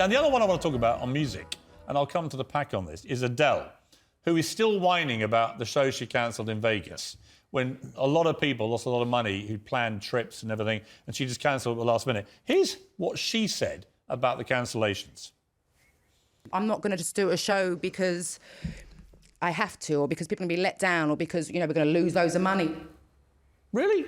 And the other one I want to talk about on music, and I'll come to the pack on this, is Adele, who is still whining about the show she cancelled in Vegas, when a lot of people lost a lot of money who planned trips and everything, and she just cancelled at the last minute. Here's what she said about the cancellations. I'm not going to just do a show because I have to, or because people are going to be let down, or because, we're going to lose loads of money. Really?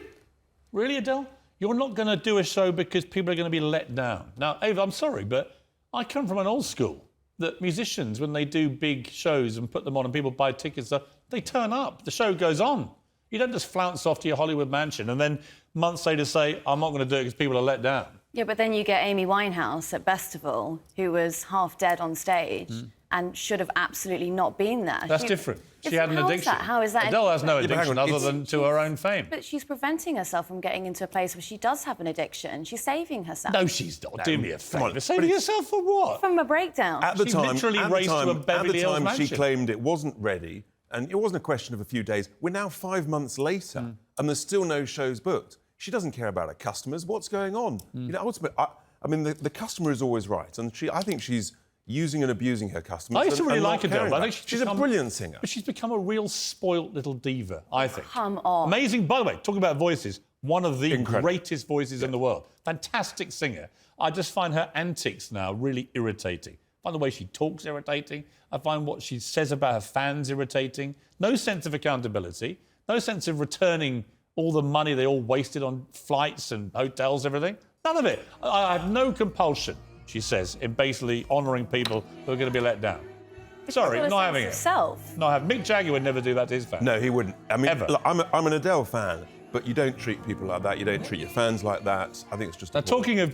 Really, Adele? You're not going to do a show because people are going to be let down? Now, Ava, I'm sorry, but I come from an old school that musicians, when they do big shows and put them on and people buy tickets, they turn up. The show goes on. You don't just flounce off to your Hollywood mansion and then months later say, I'm not going to do it because people are let down. Yeah, but then you get Amy Winehouse at Festival, who was half dead on stage and should have absolutely not been there. That's different. She had an addiction. How is that? Adele has no addiction other than to her own fame. But she's preventing herself from getting into a place where she does have an addiction. She's saving herself. No, she's not. No, do me a favour. Saving herself for what? From a breakdown. At the She time, literally raced to a Beverly Hills mansion. She claimed it wasn't ready, and it wasn't a question of a few days. We're now 5 months later, and there's still no shows booked. She doesn't care about her customers. What's going on? Ultimately, I mean, the customer is always right, and I think she's using and abusing her customers. I used to really like Adele, but I think she's a brilliant singer. But she's become a real spoilt little diva, I think. Come on. Amazing, by the way, talking about voices, one of the greatest voices in the world. Fantastic singer. I just find her antics now really irritating. I find the way she talks irritating. I find what she says about her fans irritating. No sense of accountability. No sense of returning all the money they all wasted on flights and hotels, everything. None of it. I have no compulsion, she says, in basically honouring people who are going to be let down. Sorry, not having it. Not having. Mick Jagger would never do that to his fans. No, he wouldn't. I mean, ever. Look, I'm an Adele fan, but you don't treat people like that. You don't treat your fans like that. I think it's just... Now, talking of